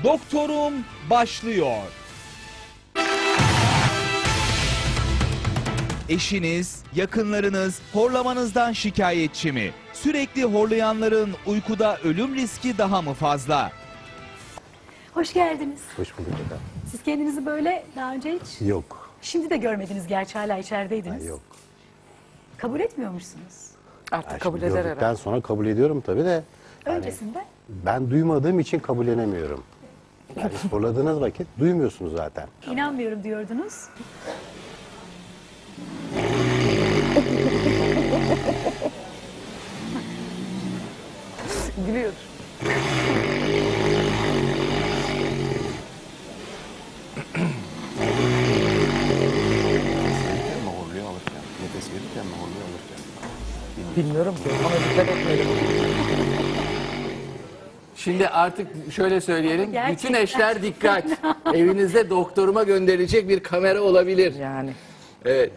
Doktorum başlıyor. Eşiniz, yakınlarınız horlamanızdan şikayetçi mi? Sürekli horlayanların uykuda ölüm riski daha mı fazla? Hoş geldiniz. Hoş bulduk efendim. Siz kendinizi böyle daha önce hiç... Yok. Şimdi de görmediniz gerçi, hala içerideydiniz. Yok. Kabul etmiyormuşsunuz. Artık kabul Şimdi eder gördükten herhalde. sonra kabul ediyorum tabii de. Öncesinde Ben duymadığım için kabullenemiyorum. Yani horladığınız vakit duymuyorsunuz zaten. inanmıyorum diyordunuz. Gülüyor. Verirken mi horluyor alırken? Nefes verirken mi horluyor alırken? Bilmiyorum ki. Ona dikkat etmedim. Şimdi artık şöyle söyleyelim. Gerçekten. Bütün eşler dikkat. Evinizde doktoruma gönderilecek bir kamera olabilir. Yani. Evet.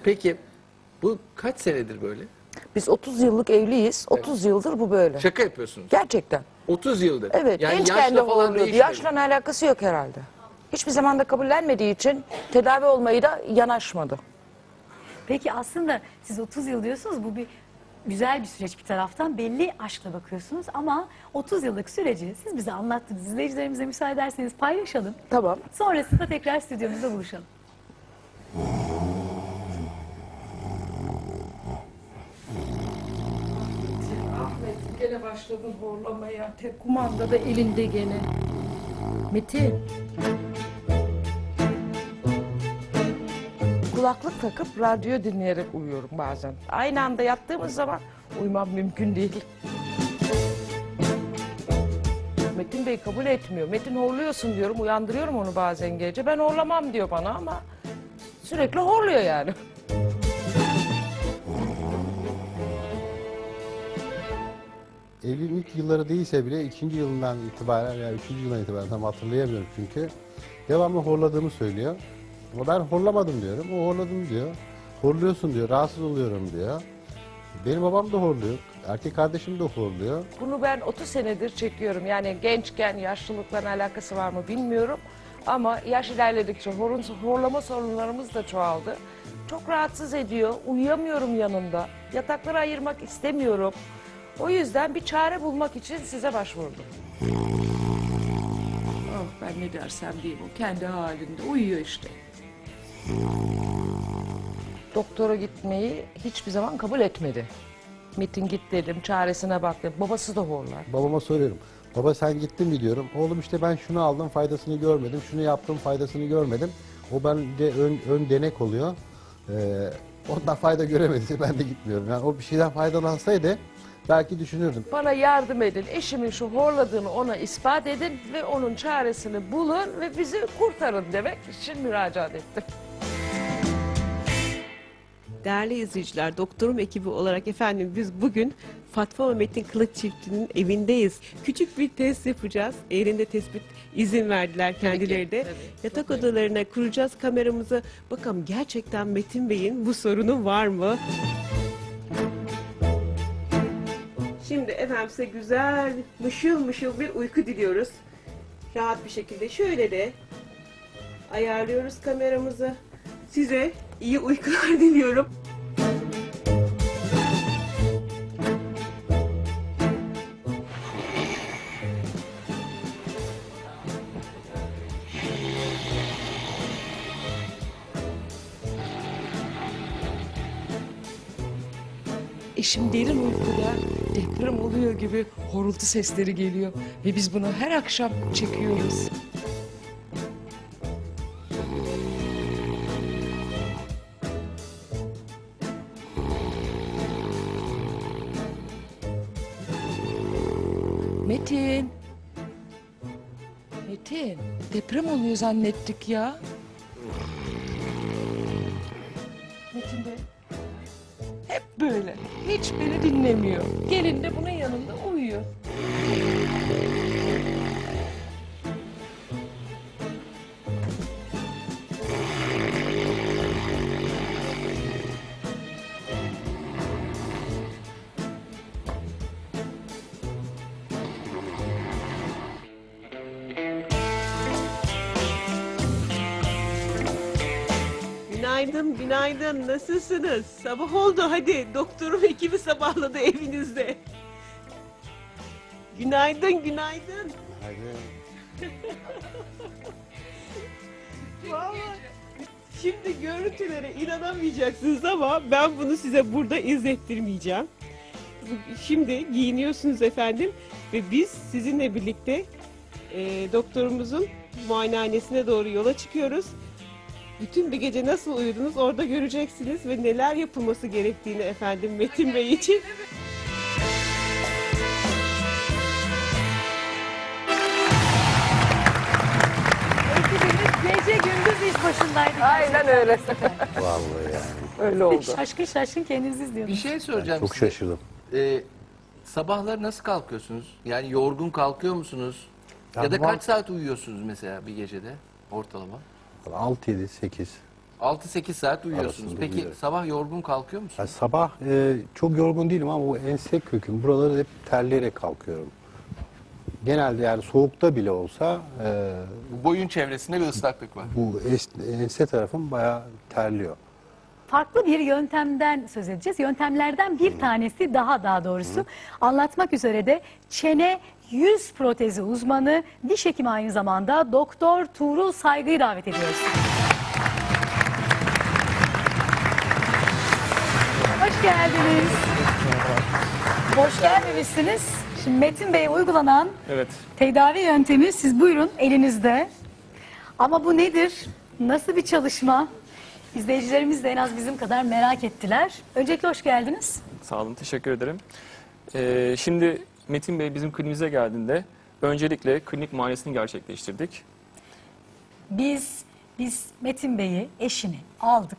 Peki bu kaç senedir böyle? Biz 30 yıllık evliyiz. 30 yıldır bu böyle. Şaka yapıyorsunuz. Gerçekten. 30 yıldır. Evet. Yani Gençken de yaşla falan horluyordu. değişmedi. Yaşla alakası yok herhalde. Hiçbir zaman da kabullenmediği için tedavi olmayı da yanaşmadı. Peki aslında siz 30 yıl diyorsunuz, bu bir güzel bir süreç bir taraftan. Belli aşkla bakıyorsunuz ama 30 yıllık süreci siz bize anlattınız. İzleyicilerimize müsaade ederseniz paylaşalım. Tamam. Sonrasında tekrar stüdyomuzda buluşalım. Ahmet gene başladın horlamaya. Tek kumanda da elinde gene. Metin. Kulaklık takıp radyo dinleyerek uyuyorum bazen. Aynı anda yattığımız zaman uyumam mümkün değil. Metin Bey kabul etmiyor. Metin horluyorsun diyorum, uyandırıyorum onu bazen gece. Ben horlamam diyor bana ama sürekli horluyor yani. Evliliğin ilk yılları değilse bile ikinci yılından itibaren veya üçüncü yıldan itibaren tam hatırlayamıyorum çünkü. Devamlı horladığımı söylüyor. Ama ben horlamadım diyorum. O horladım diyor. Horluyorsun diyor. Rahatsız oluyorum diyor. Benim babam da horluyor. Erkek kardeşim de horluyor. Bunu ben 30 senedir çekiyorum. Yani gençken yaşlılıkla alakası var mı bilmiyorum. Ama yaş ilerledikçe horlama sorunlarımız da çoğaldı. Çok rahatsız ediyor. Uyuyamıyorum yanında. Yatakları ayırmak istemiyorum. O yüzden bir çare bulmak için size başvurdum. Oh, ben ne dersem diyeyim, o kendi halinde uyuyor işte. Doktora gitmeyi hiçbir zaman kabul etmedi. Metin git dedim, çaresine bak dedim. Babası da horlar. Babama soruyorum. Baba sen gittin mi diyorum. Oğlum işte ben şunu aldım faydasını görmedim. Şunu yaptım faydasını görmedim. O bende ön denek oluyor. Ondan fayda göremediyse ben de gitmiyorum. Yani o bir şeyden faydalansaydı belki düşünürdüm. Bana yardım edin, eşimin şu horladığını ona ispat edin ve onun çaresini bulun ve bizi kurtarın demek için müracaat ettim. Değerli izleyiciler, Doktorum ekibi olarak efendim biz bugün Fatma ve Metin Kılıç çiftinin evindeyiz. Küçük bir test yapacağız. Yerinde tespit izin verdiler kendileri de. Yatak odalarına kuracağız kameramızı. Bakalım gerçekten Metin Bey'in bu sorunu var mı? Şimdi efendim size güzel, mışıl mışıl bir uyku diliyoruz. Rahat bir şekilde şöyle de ayarlıyoruz kameramızı. Size iyi uykular diliyorum. Eşim derin uykuda deprem oluyor gibi horultu sesleri geliyor ve biz bunu her akşam çekiyoruz. Metin. Metin, deprem oluyor zannettik ya. Metin Bey. Hep böyle. Hiç beni dinlemiyor. Gelin de bunun yanında uyuyor. Günaydın, günaydın. Nasılsınız? Sabah oldu, hadi. Doktorum ekibi sabahladı evinizde. Günaydın, günaydın. Vallahi şimdi görüntülere inanamayacaksınız ama ben bunu size burada izlettirmeyeceğim. Şimdi giyiniyorsunuz efendim ve biz sizinle birlikte doktorumuzun muayenehanesine doğru yola çıkıyoruz. Bütün bir gece nasıl uyudunuz orada göreceksiniz ve neler yapılması gerektiğini efendim Metin Bey için. Ekibimiz gece gündüz iş başındaydı. Aynen öyle. Vallahi yani. Öyle oldu. Şaşkın şaşkın kendiniz Bir izliyordunuz. şey soracağım Çok size. şaşırdım. Sabahları nasıl kalkıyorsunuz? Yani yorgun kalkıyor musunuz? Ya da Sabah- kaç saat uyuyorsunuz mesela bir gecede ortalama? 6, 7, 8. 6-8 saat uyuyorsunuz. Arasında Peki uyuyorum. sabah yorgun kalkıyor musunuz? Yani sabah çok yorgun değilim ama bu ense köküm. Buraları hep terleyerek kalkıyorum. Genelde yani soğukta bile olsa Bu boyun çevresinde bir ıslaklık var. bu ense tarafım bayağı terliyor. Farklı bir yöntemden söz edeceğiz. Yöntemlerden bir tanesi daha doğrusu anlatmak üzere de çene yüz protezi uzmanı, diş hekimi aynı zamanda Doktor Tuğrul Saygı'yı davet ediyoruz. Hoş geldiniz. Hoş gelmemişsiniz. Şimdi Metin Bey'e uygulanan tedavi yöntemi siz buyurun elinizde. Ama bu nedir? Nasıl bir çalışma? İzleyicilerimiz de en az bizim kadar merak ettiler. Öncelikle hoş geldiniz. Sağ olun, teşekkür ederim. Şimdi Metin Bey bizim kliniğimize geldiğinde öncelikle klinik muayenesini gerçekleştirdik. Biz Metin Bey'i, eşini aldık.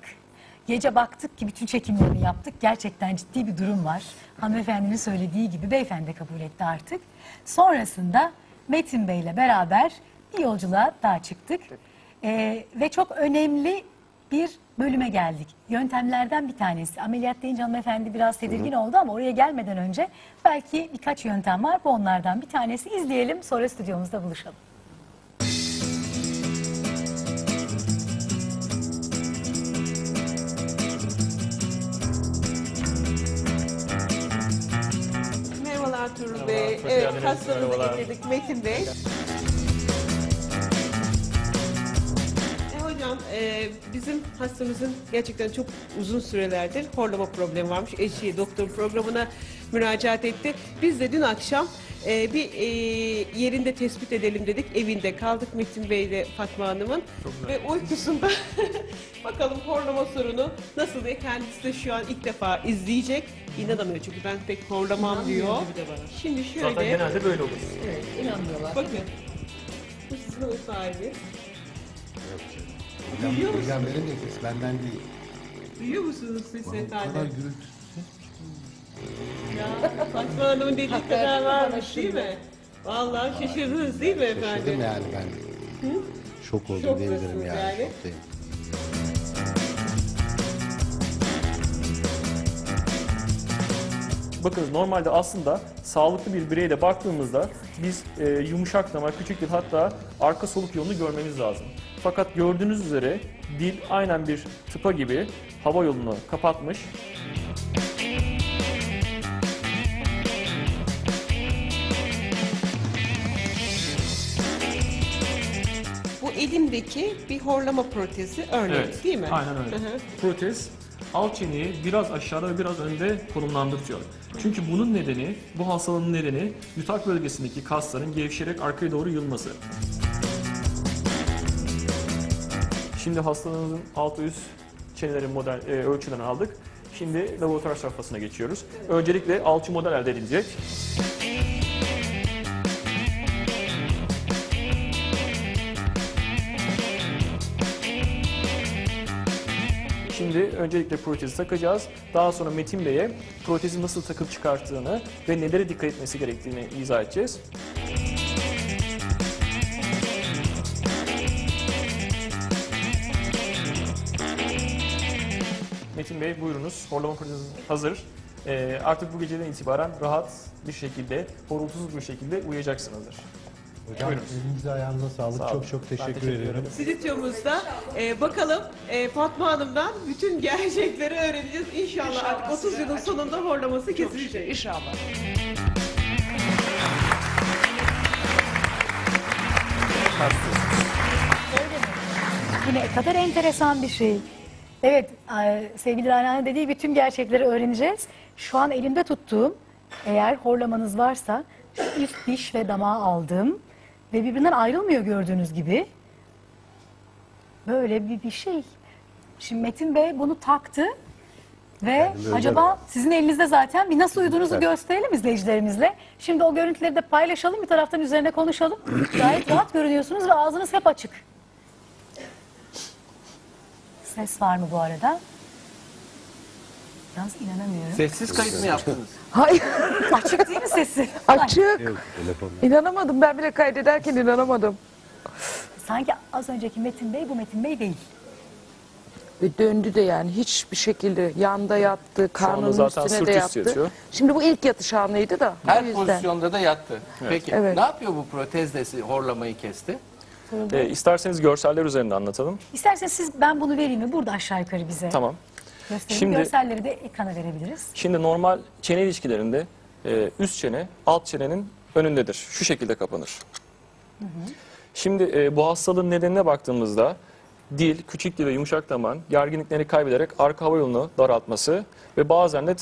Gece baktık ki bütün çekimlerini yaptık. Gerçekten ciddi bir durum var. Hanımefendinin söylediği gibi beyefendi kabul etti artık. Sonrasında Metin Bey'le beraber bir yolculuğa daha çıktık. Ve çok önemli bir bölüme geldik. Yöntemlerden bir tanesi. Ameliyat deyince hanımefendi biraz tedirgin oldu ama oraya gelmeden önce belki birkaç yöntem var. Bu onlardan bir tanesi. İzleyelim, sonra stüdyomuzda buluşalım. Merhabalar Tuğrul Bey. Evet, hastamızı getirdik Metin Bey. Hocam bizim hastamızın gerçekten çok uzun sürelerdir horlama problemi varmış. Eşi doktor programına müracaat etti. Biz de dün akşam bir yerinde tespit edelim dedik. Evinde kaldık Metin Bey ile Fatma Hanım'ın. Ve uykusunda bakalım horlama sorunu nasıl diye kendisi de şu an ilk defa izleyecek. İnanamıyor çünkü ben pek horlamam diyor. Şimdi şöyle. Zaten genelde böyle olur. Evet, inanmıyorlar. Bakın. Bu sizin o sahibi. Duyuyor musunuz? Benim nefes benden değil. Duyuyor musunuz siz Bu kadar efendim? gürültüsü. Ya Fatma Hanım'ın dediği kadar varmış değil mi? Vallahi şaşırdınız değil mi efendim? Şaşırdım yani ben. Şok oldum Şok diyebilirim diyorsunuz yani. yani. Şoktayım. Bakınız normalde aslında sağlıklı bir bireyle baktığımızda biz yumuşak damar, küçük dil hatta arka soluk yolunu görmemiz lazım. Fakat gördüğünüz üzere dil aynen bir tıpa gibi hava yolunu kapatmış. Bu elimdeki bir horlama protezi örneği değil mi? Aynen öyle. Hı hı. Protez alt çeneyi biraz aşağıda ve biraz önde konumlandırtıyor. Çünkü bunun nedeni, bu hastalığın nedeni yutak bölgesindeki kasların gevşeyerek arkaya doğru yığılması. Şimdi hastalığımızın alt ve üst çenelerin ölçülerini aldık. Şimdi laboratuvar safhasına geçiyoruz. Öncelikle alçı model elde edilecek. Şimdi öncelikle protezi takacağız. Daha sonra Metin Bey'e protezin nasıl takıp çıkarttığını ve nelere dikkat etmesi gerektiğini izah edeceğiz. Metin Bey buyurunuz. Horlama protezi hazır. Artık bu geceden itibaren rahat bir şekilde, horultusuz bir şekilde uyuyacaksınızdır. Hocam elinize ayağınıza sağlık. Sağ olun. Çok teşekkür ederim. Stüdyomuzda bakalım Fatma Hanım'dan bütün gerçekleri öğreneceğiz. İnşallah artık 30 yılın sonunda horlaması kesilecek. İnşallah. Bu ne kadar enteresan bir şey. Evet, sevgili Rana dediği bütün gerçekleri öğreneceğiz. Şu an elimde tuttuğum, eğer horlamanız varsa, şu üst diş ve damağı aldım. Ve birbirinden ayrılmıyor gördüğünüz gibi. Böyle bir şey. Şimdi Metin Bey bunu taktı. Ve acaba sizin elinizde zaten bir nasıl uyuduğunuzu gösterelim izleyicilerimizle. Şimdi o görüntüleri de paylaşalım, bir taraftan üzerine konuşalım. Gayet rahat görünüyorsunuz ve ağzınız hep açık. Ses var mı bu arada? Yalnız inanamıyorum. Sessiz kayıt mı yaptınız? Hayır. Açık değil mi sesi? Açık. Yok, telefonla. İnanamadım. Ben bile kaydederken inanamadım. Sanki az önceki Metin Bey bu Metin Bey değil. Ve döndü de yani hiçbir şekilde yanda yattı, karnının zaten üstüne sırt de üstü yattı. yatıyor. Şimdi bu ilk yatış anıydı da. o Her yüzden. pozisyonda da yattı. Peki Evet. ne yapıyor bu protez horlamayı kesti? İsterseniz görseller üzerinde anlatalım. İsterseniz siz ben bunu vereyim mi? Burada aşağı yukarı bize Tamam. gösterin. Şimdi- Görselleri de ekrana verebiliriz. Şimdi normal çene ilişkilerinde üst çene alt çenenin önündedir. Şu şekilde kapanır. Şimdi bu hastalığın nedenine baktığımızda dil, küçük dil ve yumuşak damağın gerginliklerini kaybederek arka hava yolunu daraltması ve bazen de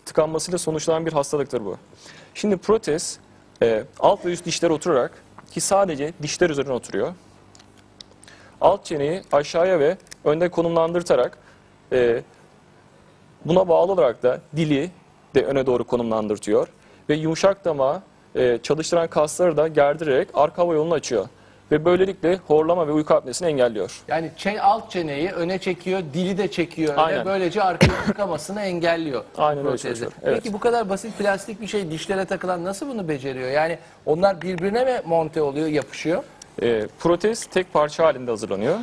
tıkanmasıyla sonuçlanan bir hastalıktır bu. Şimdi protez alt ve üst dişlere oturarak, ki sadece dişler üzerine oturuyor, alt çeneyi aşağıya ve önde konumlandırtarak buna bağlı olarak da dili de öne doğru konumlandırtıyor ve yumuşak damağı çalıştıran kasları da gerdirerek arka hava yolunu açıyor ve böylelikle horlama ve uyku apnesini engelliyor. Yani alt çeneyi öne çekiyor, dili de çekiyor. Aynen. Ve böylece arkaya tıkamasını engelliyor. Aynen öyle protezi. çalışıyor, evet. Peki bu kadar basit plastik bir şey dişlere takılan nasıl bunu beceriyor? Yani onlar birbirine mi monte oluyor, yapışıyor? Protez tek parça halinde hazırlanıyor.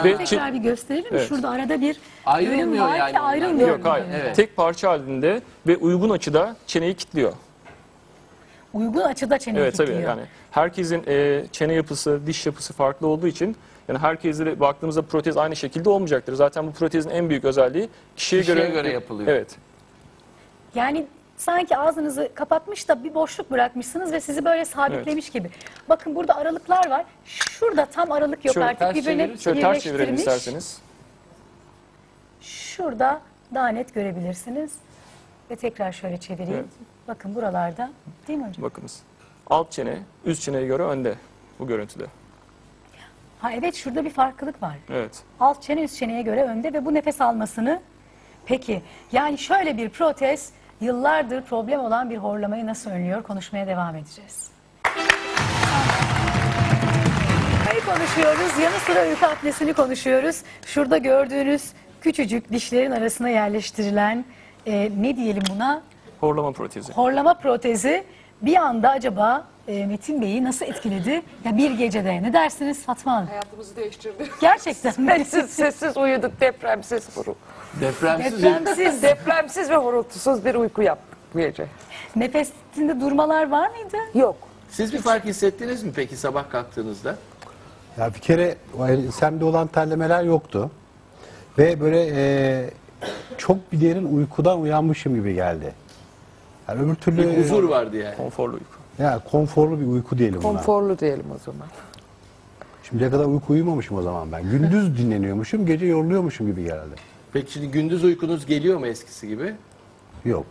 Tekrar bir gösterelim mi? Evet. Şurada arada bir Ayrılmıyor bölüm var yani ki onlar. ayrılmıyor. Yok, hayır. Evet. Tek parça halinde ve uygun açıda çeneyi kilitliyor. Uygun açıda çeneyi Evet tabii, kilitliyor. yani herkesin çene yapısı, diş yapısı farklı olduğu için yani herkesle baktığımızda protez aynı şekilde olmayacaktır. Zaten bu protezin en büyük özelliği kişiye göre yapılıyor. Evet. Yani sanki ağzınızı kapatmış da bir boşluk bırakmışsınız ve sizi böyle sabitlemiş gibi. Bakın burada aralıklar var. Şurada tam aralık yok Şöyle artık. ters Birbirine çevirin, Şöyle ters çevirelim birleştirmiş. isterseniz. Şurada daha net görebilirsiniz. Ve tekrar şöyle çevireyim. Evet. Bakın buralarda, değil mi hocam? Bakınız. Alt çene üst çeneye göre önde bu görüntüde. Ha evet, şurada bir farklılık var. Evet. Alt çene üst çeneye göre önde ve bu nefes almasını... Peki, yani şöyle bir protez yıllardır problem olan bir horlamayı nasıl önlüyor? Konuşmaya devam edeceğiz. Neyi konuşuyoruz? Yanı sıra uyku apnesini konuşuyoruz. Şurada gördüğünüz küçücük dişlerin arasına yerleştirilen ne diyelim buna? Horlama protezi. Horlama protezi bir anda acaba Metin Bey'i nasıl etkiledi? Ya bir gecede ne dersiniz Fatma Hanım? Hayatımızı değiştirdi. Gerçekten Sessiz uyuduk, depremsiz depremsiz. depremsiz ve horultusuz bir uyku yaptık bu gece. Nefesinde durmalar var mıydı? Yok. Siz bir fark hissettiniz mi peki sabah kalktığınızda? Ya bir kere o ensemde olan terlemeler yoktu. Ve böyle çok bir derin uykudan uyanmışım gibi geldi. Yani öbür türlü Bir huzur vardı yani. Konforlu uyku. ya konforlu bir uyku diyelim buna. Konforlu diyelim o zaman. Şimdiye kadar uyku uyumamışım o zaman ben. Gündüz dinleniyormuşum, gece yoruluyormuşum gibi geldi. Peki şimdi gündüz uykunuz geliyor mu eskisi gibi? Yok.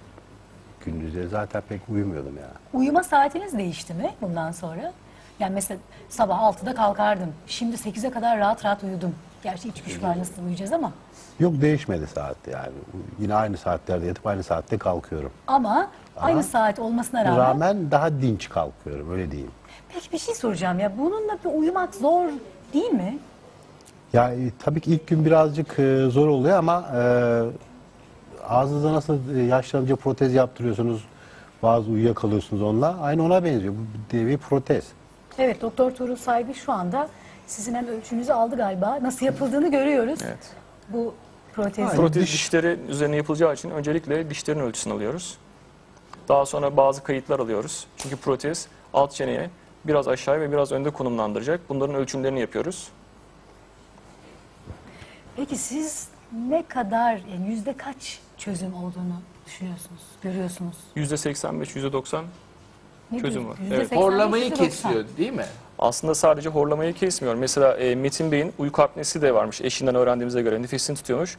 Gündüzleri zaten pek uyumuyordum ya. Uyuma saatiniz değişti mi bundan sonra? Yani mesela sabah 6'da kalkardım. Şimdi 8'e kadar rahat rahat uyudum. Gerçi iç güç var, nasıl uyuyacağız ama. Yok, değişmedi saat yani. Yine aynı saatlerde yatıp aynı saatte kalkıyorum. Ama aynı saat olmasına rağmen Daha dinç kalkıyorum, öyle diyeyim. Peki bir şey soracağım ya. Bununla bir uyumak zor değil mi? Ya tabii ki ilk gün birazcık zor oluyor ama ağzınıza nasıl yaşlanınca protez yaptırıyorsunuz, bazı uyuyakalıyorsunuz onunla. Aynı ona benziyor. Bu bir protez. Evet, Doktor Tuğrul Saygı şu anda sizin hem ölçünüzü aldı galiba. Nasıl yapıldığını görüyoruz. Evet. Bu protezi. Protez dişleri üzerine yapılacağı için öncelikle dişlerin ölçüsünü alıyoruz. Daha sonra bazı kayıtlar alıyoruz. Çünkü protez alt çeneye biraz aşağıya ve biraz önde konumlandıracak. Bunların ölçümlerini yapıyoruz. Peki siz ne kadar, yani yüzde kaç çözüm olduğunu düşünüyorsunuz, görüyorsunuz? %85, %90 Ne çözüm diyorsunuz? var. Evet. %85, Horlamayı %90. kesiyor değil mi? Aslında sadece horlamayı kesmiyor. Mesela Metin Bey'in uyku apnesi de varmış. Eşinden öğrendiğimize göre nefesini tutuyormuş.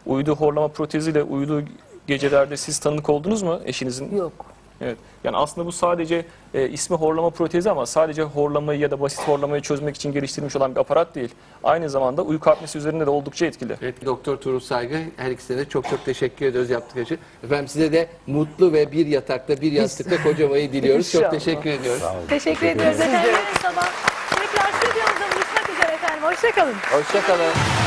Uyuduğu horlama proteziyle uyuduğu gecelerde siz tanık oldunuz mu eşinizin? Yok. Evet. Yani aslında bu sadece ismi horlama protezi ama sadece horlamayı ya da basit horlamayı çözmek için geliştirilmiş olan bir aparat değil. Aynı zamanda uyku apnesi üzerinde de oldukça etkili. Evet, Doktor Tuğrul Saygı, her ikisine de çok çok teşekkür ediyoruz yaptıkları için. Efendim size de mutlu ve bir yatakta bir yastıkta kocamayı diliyoruz. Çok İnşallah. teşekkür ediyoruz. Teşekkür ediyoruz efendim. Yarın sabah tekrar stüdyomuzda buluşmak üzere efendim. Hoşçakalın. Hoşçakalın.